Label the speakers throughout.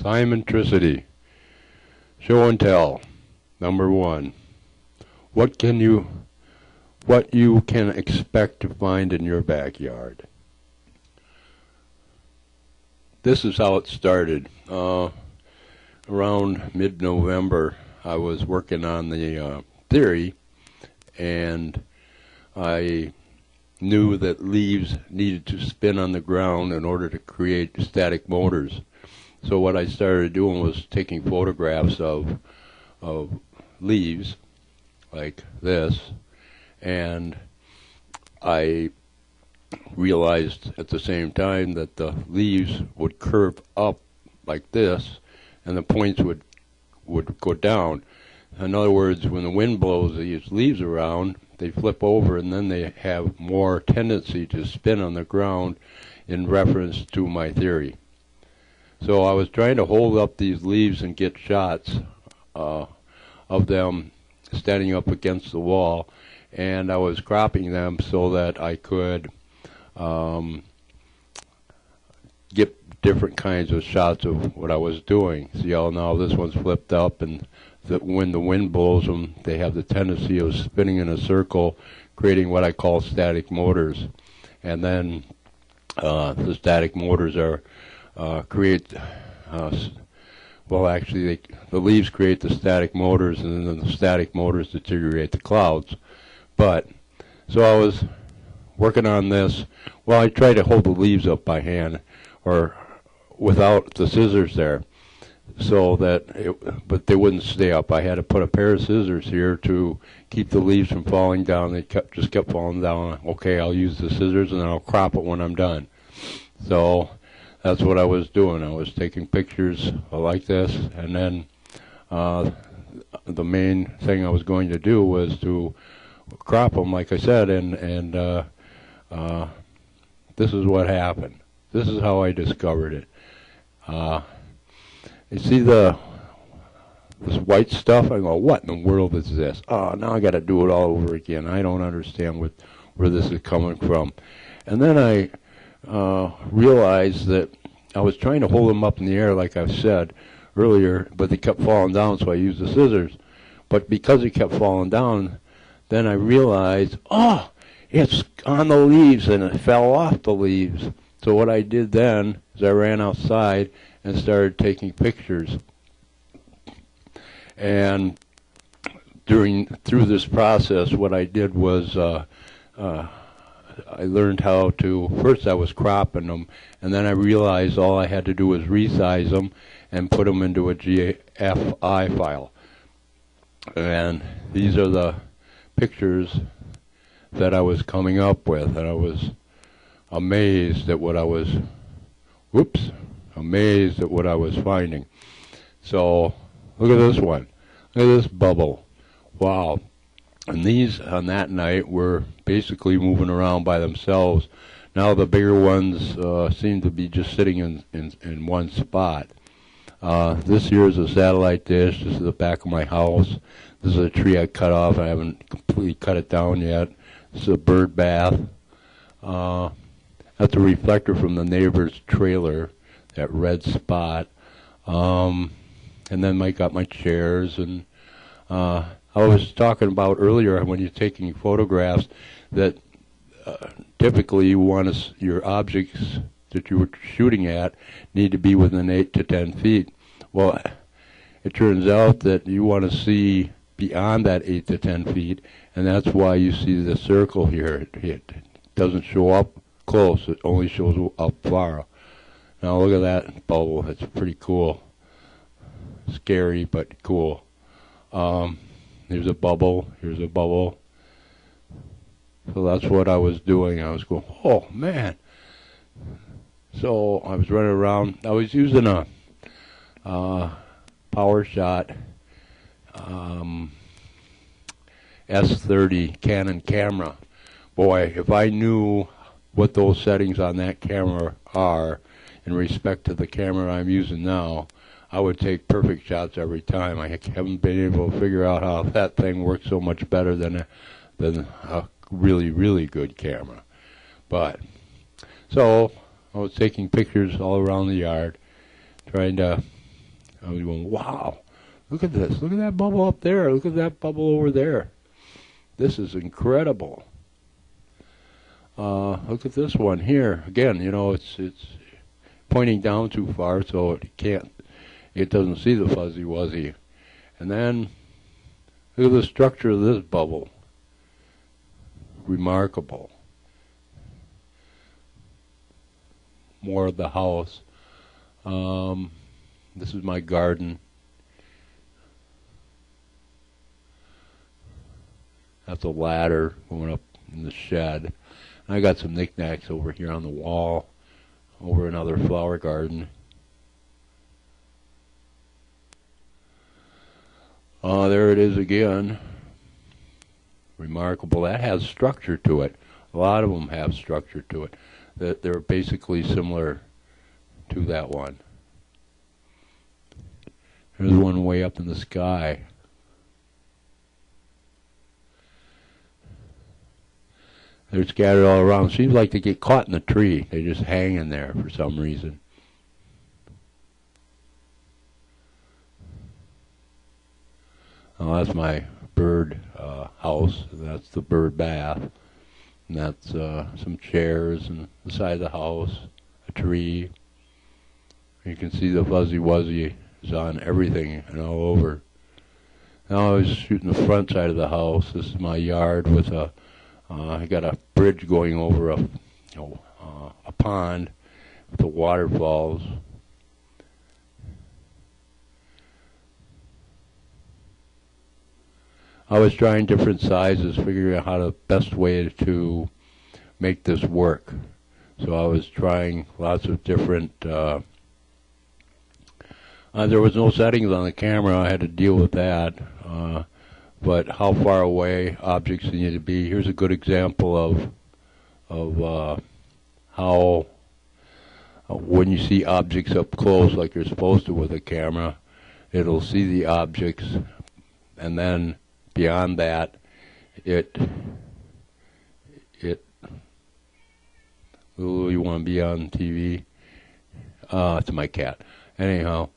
Speaker 1: Symmetricity. Show and tell. Number 1. What you can expect to find in your backyard. This is how it started. Around mid-November, I was working on the theory, and I knew that leaves needed to spin on the ground in order to create static motors. So what I started doing was taking photographs of leaves like this, and I realized at the same time that the leaves would curve up like this, and the points would go down. In other words, when the wind blows these leaves around, they flip over, and then they have more tendency to spin on the ground in reference to my theory. So I was trying to hold up these leaves and get shots of them standing up against the wall, and I was cropping them so that I could get different kinds of shots of what I was doing. See how now this one's flipped up, and when the wind blows them, they have the tendency of spinning in a circle, creating what I call static motors. And then the static motors are the leaves create the static motors, and then the static motors deteriorate the clouds. But so I was working on this. Well, I tried to hold the leaves up by hand or without the scissors there, so that but they wouldn't stay up. I had to put a pair of scissors here to keep the leaves from falling down. They just kept falling down. Okay, I'll use the scissors and I'll crop it when I'm done. So that's what I was doing. I was taking pictures like this, and then the main thing I was going to do was to crop them, like I said, and this is what happened. This is how I discovered it. You see this white stuff? I go, what in the world is this? Oh, now I got to do it all over again. I don't understand where this is coming from. And then I realized that I was trying to hold them up in the air, like I said earlier, but they kept falling down, so I used the scissors. But because they kept falling down, then I realized, oh, it's on the leaves, and it fell off the leaves. So what I did then is I ran outside and started taking pictures. And through this process, what I did was I learned how to, first I was cropping them, and then I realized all I had to do was resize them and put them into a GFI file. And these are the pictures that I was coming up with, and I was amazed at what I was, amazed at what I was finding. So look at this one. Look at this bubble. Wow. And these on that night were basically moving around by themselves. Now the bigger ones seem to be just sitting in one spot. This here is a satellite dish. This is the back of my house. This is a tree I cut off. I haven't completely cut it down yet. This is a bird bath. That's a reflector from the neighbor's trailer, that red spot. And then I got my chairs. And I was talking about earlier when you're taking photographs that typically you want your objects that you were shooting at need to be within 8 to 10 feet. Well, it turns out that you want to see beyond that 8 to 10 feet, and that's why you see the circle here. It doesn't show up close, it only shows up far. Now look at that bubble, it's pretty cool. Scary, but cool. Here's a bubble, here's a bubble. So that's what I was doing. I was going, oh man. So I was running around. I was using a PowerShot S30 Canon camera. Boy, if I knew what those settings on that camera are in respect to the camera I'm using now, I would take perfect shots every time. I haven't been able to figure out how that thing works so much better than a really, really good camera. But, so I was taking pictures all around the yard, trying to I was going, wow, look at this. Look at that bubble up there. Look at that bubble over there. This is incredible. Look at this one here. Again, you know, it's pointing down too far, so it doesn't see the fuzzy wuzzy. And then look at the structure of this bubble. Remarkable. More of the house. This is my garden. That's a ladder going up in the shed. And I got some knickknacks over here on the wall, over another flower garden. There it is again. Remarkable. That has structure to it. A lot of them have structure to it. That they're basically similar to that one. There's one way up in the sky. They're scattered all around. Seems like they get caught in the tree. They just hang in there for some reason. Oh, that's my bird house. That's the bird bath. And that's some chairs and the side of the house, a tree. You can see the fuzzy wuzzy is on everything and all over. Now I was shooting the front side of the house. This is my yard with I got a bridge going over a pond with the waterfalls. I was trying different sizes, figuring out how the best way to make this work. So I was trying lots of different, there was no settings on the camera, I had to deal with that. But how far away objects need to be. Here's a good example of how when you see objects up close like you're supposed to with a camera, it'll see the objects, and then beyond that, ooh, you want to be on TV? It's my cat. Anyhow,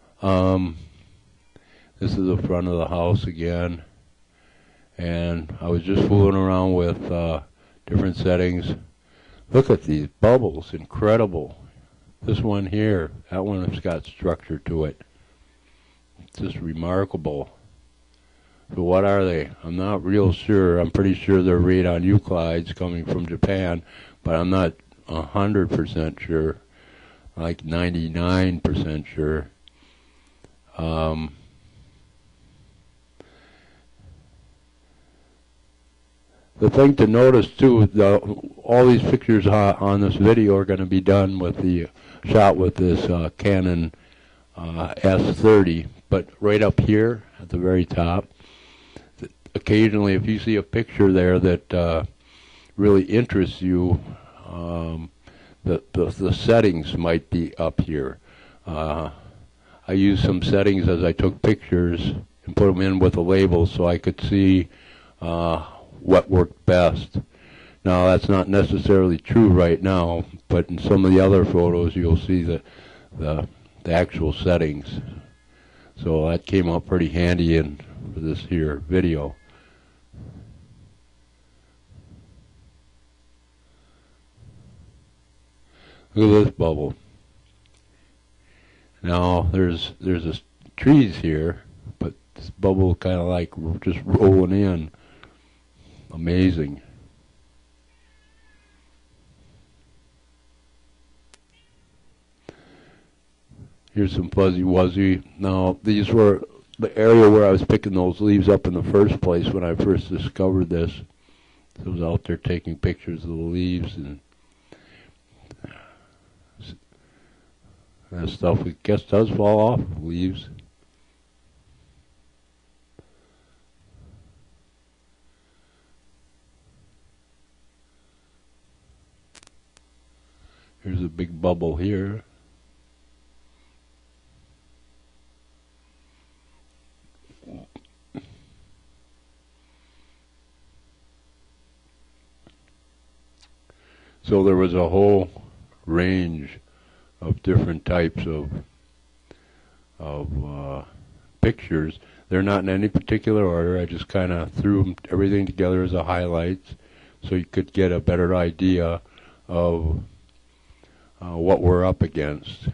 Speaker 1: this is the front of the house again. And I was just fooling around with different settings. Look at these bubbles, incredible. This one here, that one has got structure to it. It's just remarkable. So what are they? I'm not real sure. I'm pretty sure they're radon euclides coming from Japan, but I'm not 100% sure, like 99% sure. The thing to notice too, all these pictures on this video are going to be done with the shot with this Canon S30. But right up here at the very top, occasionally if you see a picture there that really interests you, the settings might be up here. I used some settings as I took pictures and put them in with a label so I could see what worked best. Now that's not necessarily true right now, but in some of the other photos you'll see the actual settings. So that came out pretty handy in for this here video. Look at this bubble. Now there's trees here, but this bubble kind of like just rolling in. Amazing. Here's some fuzzy wuzzy. Now these were the area where I was picking those leaves up in the first place when I first discovered this. I was out there taking pictures of the leaves, and that stuff I guess does fall off leaves. Here's a big bubble here. So there was a whole range of different types of of pictures. They're not in any particular order. I just kind of threw everything together as a highlights so you could get a better idea of what we're up against.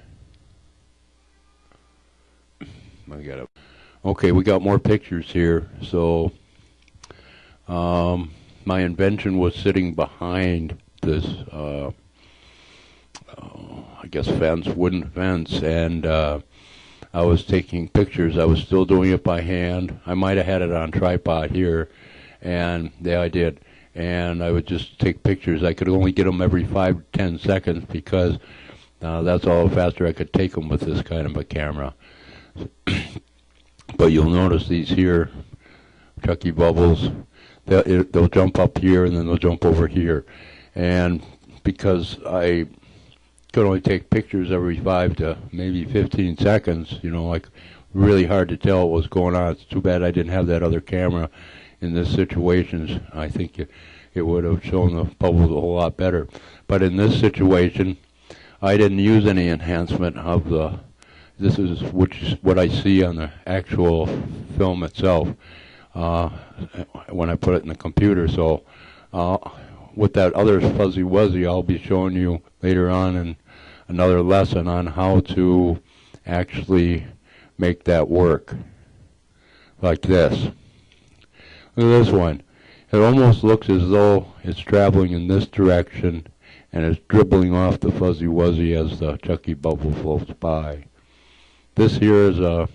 Speaker 1: I got it. Okay, we got more pictures here. So my invention was sitting behind this, I guess, wooden fence, and I was taking pictures. I was still doing it by hand. I might have had it on tripod here, and yeah, I did. And I would just take pictures. I could only get them every 5 to 10 seconds because that's all faster I could take them with this kind of a camera. But you'll notice these here, Chucky Bubbles, they'll jump up here and then they'll jump over here. And because I could only take pictures every 5 to maybe 15 seconds, you know, like really hard to tell what was going on. It's too bad I didn't have that other camera in this situation. I think it would have shown the bubbles a whole lot better. But in this situation, I didn't use any enhancement of the, this is what I see on the actual film itself when I put it in the computer. So with that other fuzzy wuzzy, I'll be showing you later on in another lesson on how to actually make that work like this. Look at this one. It almost looks as though it's traveling in this direction and it's dribbling off the fuzzy wuzzy as the Chucky bubble floats by. This here is I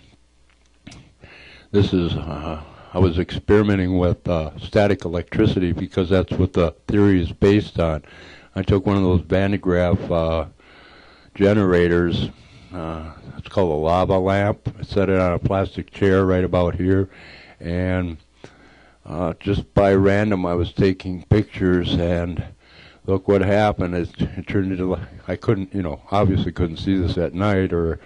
Speaker 1: was experimenting with static electricity because that's what the theory is based on. I took one of those Van de Graaff generators, it's called a lava lamp. I set it on a plastic chair right about here, and just by random I was taking pictures, and look what happened. It turned into, I couldn't, obviously couldn't see this at night or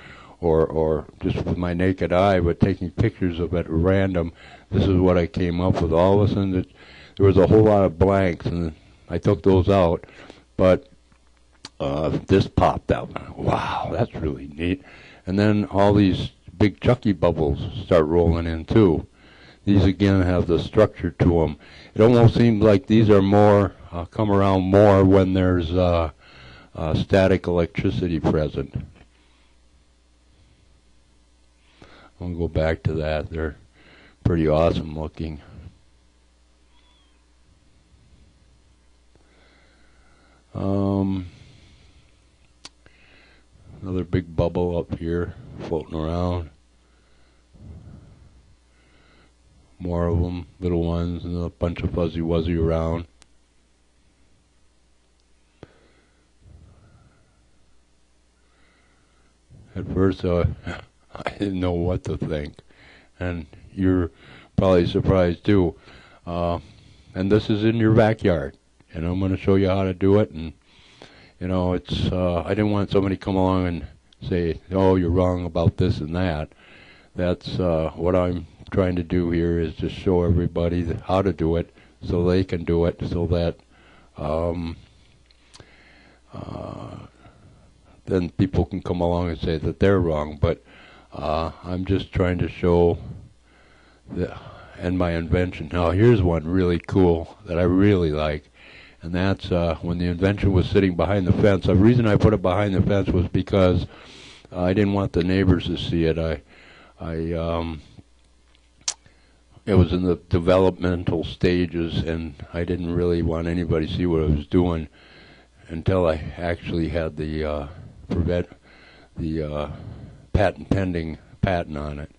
Speaker 1: just with my naked eye, but taking pictures of it at random, this is what I came up with. All of a sudden, there was a whole lot of blanks, and I took those out, but this popped out. Wow, that's really neat. And then all these big Chucky bubbles start rolling in too. These again have the structure to them. It almost seems like these are more, come around more when there's static electricity present. I'll go back to that. They're pretty awesome looking. Another big bubble up here floating around. More of them, little ones, and a bunch of fuzzy wuzzy around. At first, I didn't know what to think, and you're probably surprised too. And this is in your backyard, and I'm going to show you how to do it. And it's I didn't want somebody to come along and say, "Oh, you're wrong about this and that." That's what I'm trying to do here, is just show everybody how to do it so they can do it, so that then people can come along and say that they're wrong. But I'm just trying to show and my invention. Now here's one really cool that I really like, and that's when the invention was sitting behind the fence. The reason I put it behind the fence was because I didn't want the neighbors to see it. It was in the developmental stages, and I didn't really want anybody to see what I was doing until I actually had the patent pending patent on it.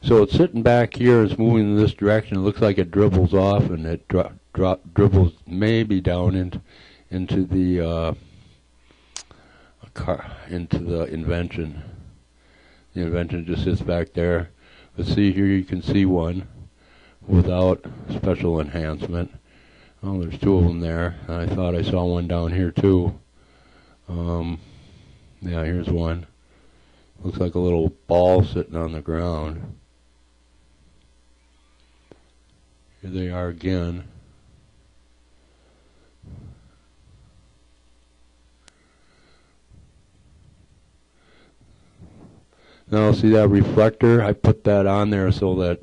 Speaker 1: So it's sitting back here, it's moving in this direction. It looks like it dribbles off, and it dribbles maybe down into the invention. The invention just sits back there. But see, here you can see one without special enhancement. Oh, there's two of them there. I thought I saw one down here too. Yeah, here's one. Looks like a little ball sitting on the ground. Here they are again. Now see that reflector? I put that on there so that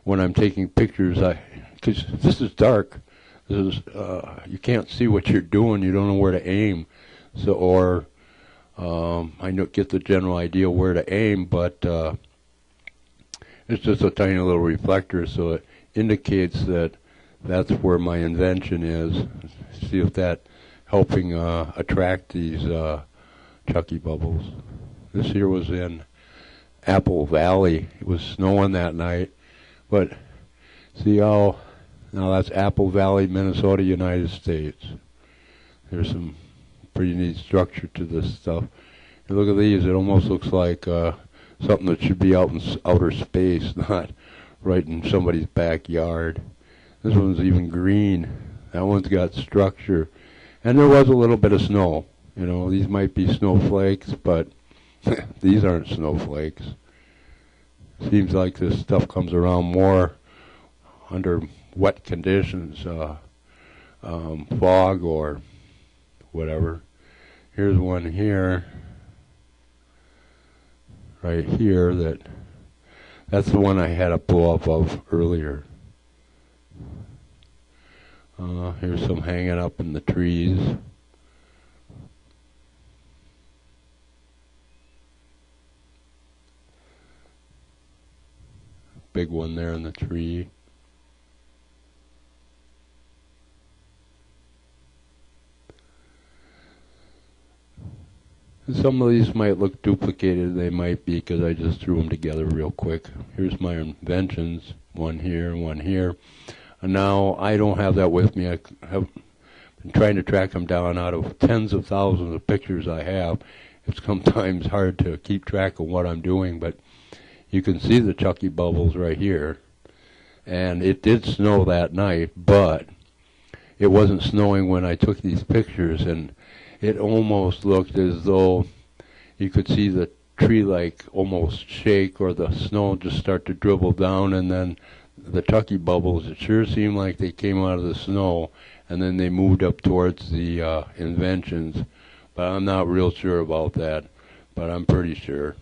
Speaker 1: when I'm taking pictures, because this is dark, this is you can't see what you're doing. You don't know where to aim. So I get the general idea where to aim, but it's just a tiny little reflector, so it indicates that that's where my invention is. See if that helping attract these Chucky bubbles. This here was in Apple Valley. It was snowing that night, but see how now that's Apple Valley, Minnesota, United States. There's some pretty neat structure to this stuff. You look at these; it almost looks like something that should be out in outer space, not right in somebody's backyard. This one's even green. That one's got structure, and there was a little bit of snow. You know, these might be snowflakes, but these aren't snowflakes. Seems like this stuff comes around more under wet conditions, fog or whatever. Here's one here, right here, that's the one I had a blow-up of earlier. Here's some hanging up in the trees. Big one there in the tree. Some of these might look duplicated. They might be because I just threw them together real quick. Here's my inventions, one here and one here. And now I don't have that with me. I have been trying to track them down out of tens of thousands of pictures I have. It's sometimes hard to keep track of what I'm doing, but you can see the Chucky bubbles right here. And it did snow that night, but it wasn't snowing when I took these pictures, and it almost looked as though you could see the tree like almost shake, or the snow just start to dribble down, and then the Chucky bubbles, it sure seemed like they came out of the snow, and then they moved up towards the inventions. But I'm not real sure about that, but I'm pretty sure.